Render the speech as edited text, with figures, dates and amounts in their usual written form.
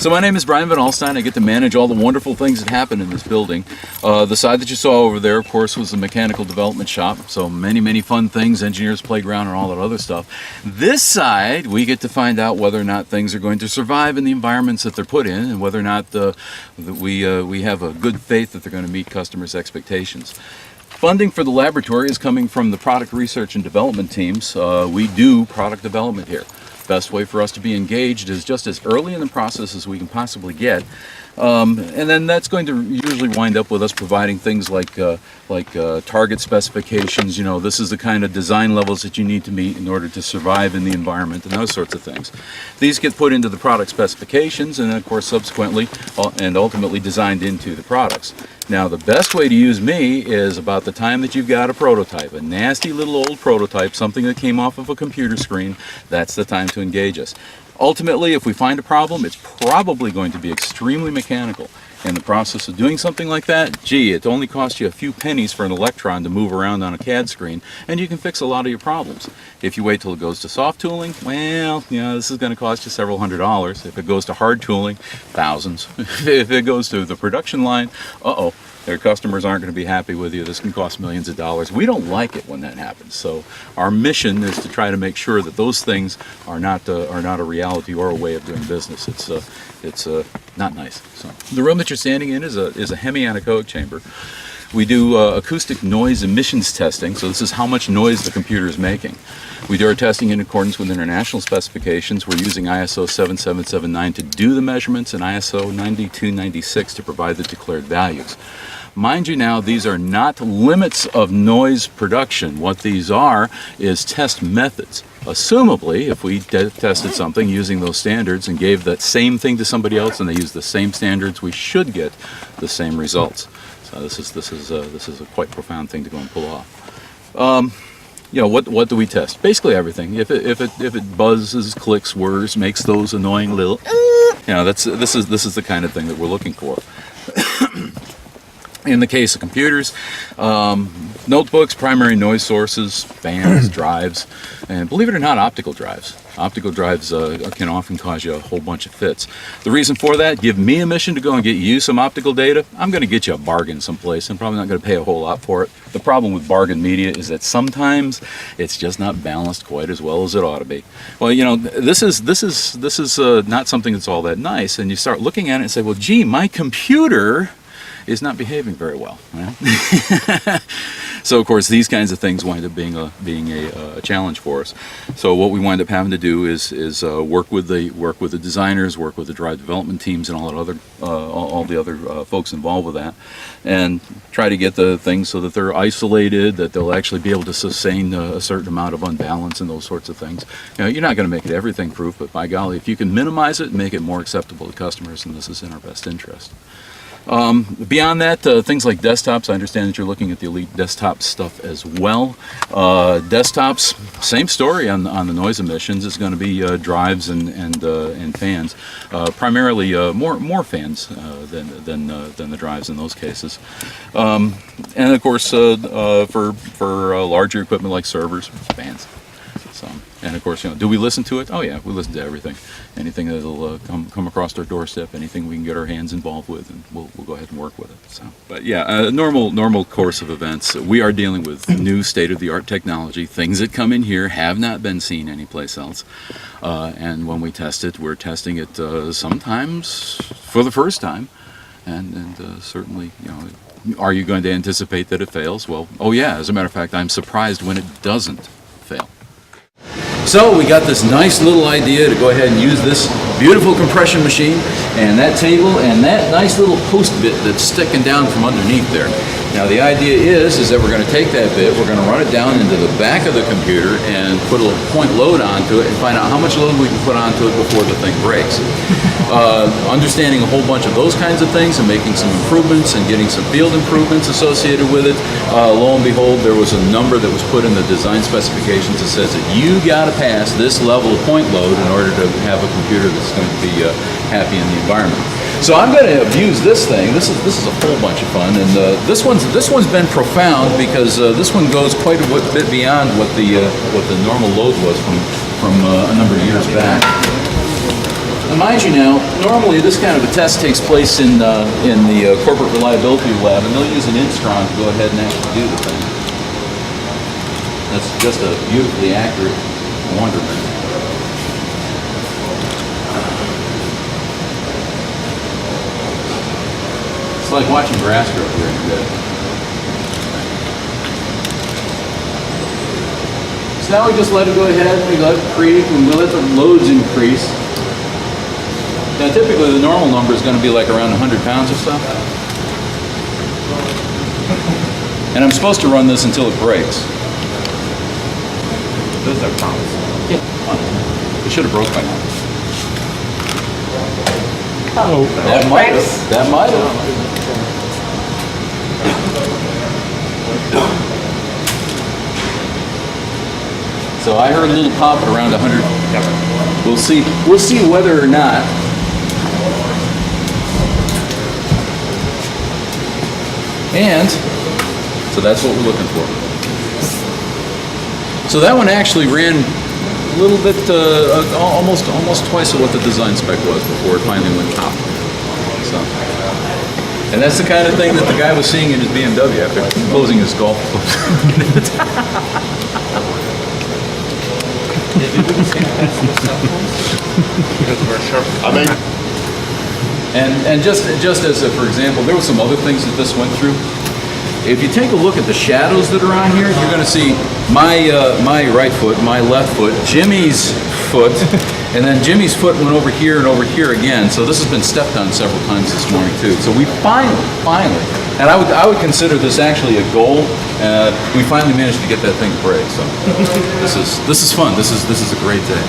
So my name is Brian Van Alstyne. I get to manage all the wonderful things that happen in this building. The side that you saw over there, of course, was the mechanical development shop. So many fun things, engineers playground and all that other stuff. This side, we get to find out whether or not things are going to survive in the environments that they're put in, and whether or not we have a good faith that they're going to meet customers' expectations. Funding for the laboratory is coming from the product research and development teams. We do product development here. Best way for us to be engaged is just as early in the process as we can possibly get, and then that's going to usually wind up with us providing things like target specifications. You know, this is the kind of design levels that you need to meet in order to survive in the environment and those sorts of things. These get put into the product specifications and then, of course, subsequently and ultimately designed into the products. Now, the best way to use me is about the time that you've got a prototype, a nasty little old prototype, something that came off of a computer screen. That's the time to engage us. Ultimately, if we find a problem, it's probably going to be extremely mechanical. In the process of doing something like that, gee, it only costs you a few pennies for an electron to move around on a CAD screen, and you can fix a lot of your problems. If you wait till it goes to soft tooling, well, you know, this is going to cost you several $100s. If it goes to hard tooling, thousands. If it goes to the production line, their customers aren't going to be happy with you. This can cost millions of dollars. We don't like it when that happens. So our mission is to try to make sure that those things are not a reality or a way of doing business. It's not nice. So the room that you're standing in is a hemianechoic chamber. We do acoustic noise emissions testing, so this is how much noise the computer is making. We do our testing in accordance with international specifications. We're using ISO 7779 to do the measurements and ISO 9296 to provide the declared values. Mind you now, these are not limits of noise production. What these are is test methods. Assumably, if we tested something using those standards and gave that same thing to somebody else and they use the same standards, we should get the same results. So this is a quite profound thing to go and pull off. You know, what do we test? Basically everything. If it buzzes, clicks, whirs, makes those annoying little, you know, this is the kind of thing that we're looking for. In the case of computers, notebooks, primary noise sources, fans, drives, and believe it or not, optical drives. Optical drives can often cause you a whole bunch of fits. The reason for that, give me a mission to go and get you some optical data. I'm going to get you a bargain someplace. I'm probably not going to pay a whole lot for it. The problem with bargain media is that sometimes it's just not balanced quite as well as it ought to be. Well, you know, this is not something that's all that nice, and you start looking at it and say, well, gee, my computer is not behaving very well. Right? So of course these kinds of things wind up being a challenge for us. So what we wind up having to do is work with the designers, work with the drive development teams, and all the other folks involved with that, and try to get the things so that they're isolated, that they'll actually be able to sustain a certain amount of unbalance and those sorts of things. You know, you're not going to make it everything proof, but by golly, if you can minimize it and make it more acceptable to customers, then this is in our best interest. Beyond that, things like desktops, I understand that you're looking at the Elite desktop stuff as well. Desktops, same story on the noise emissions. It's going to be drives and fans, primarily more fans than the drives in those cases. And of course, for larger equipment like servers, fans. So, and of course, you know, do we listen to it? Oh yeah, we listen to everything. Anything that'll come across our doorstep, anything we can get our hands involved with, and we'll go ahead and work with it. So, but yeah, normal course of events. We are dealing with new state-of-the-art technology, things that come in here have not been seen anyplace else. And when we test it, we're testing it sometimes for the first time, and certainly, you know, are you going to anticipate that it fails? Well, oh yeah. As a matter of fact, I'm surprised when it doesn't fail. So we got this nice little idea to go ahead and use this beautiful compression machine and that table and that nice little post bit that's sticking down from underneath there. Now the idea is that we're going to take that bit, we're going to run it down into the back of the computer and put a point load onto it and find out how much load we can put onto it before the thing breaks. Understanding a whole bunch of those kinds of things and making some improvements and getting some field improvements associated with it. Lo and behold, there was a number that was put in the design specifications that says that you got to pass this level of point load in order to have a computer that's going to be happy in the environment. So I'm going to abuse this thing. This is a whole bunch of fun, and this one's been profound because this one goes quite a bit beyond what the normal load was from a number of years back. Now, mind you now, normally this kind of a test takes place in the corporate reliability lab, and they'll use an Instron to go ahead and actually do the thing. That's just a beautifully accurate wonderment. It's like watching grass grow during the day. So now we just let it go ahead, we let it creep, and we let the loads increase. Now typically the normal number is going to be like around 100 pounds or so. And I'm supposed to run this until it breaks. Those are pounds. Yeah. It should have broke by now. Oh, That might have. That might have. So I heard a little pop at around 100. We'll see. We'll see whether or not. And so that's what we're looking for. So that one actually ran a little bit, almost twice of what the design spec was before it finally went top. So, and that's the kind of thing that the guy was seeing in his BMW after closing his golf club. Because we're sharp. I mean, And just as a, for example, there were some other things that this went through. If you take a look at the shadows that are on here, you're going to see my right foot, my left foot, Jimmy's foot, and then Jimmy's foot went over here and over here again. So this has been stepped on several times this morning too. So we finally, and I would consider this actually a goal. We finally managed to get that thing to break. So this is fun. This is a great day.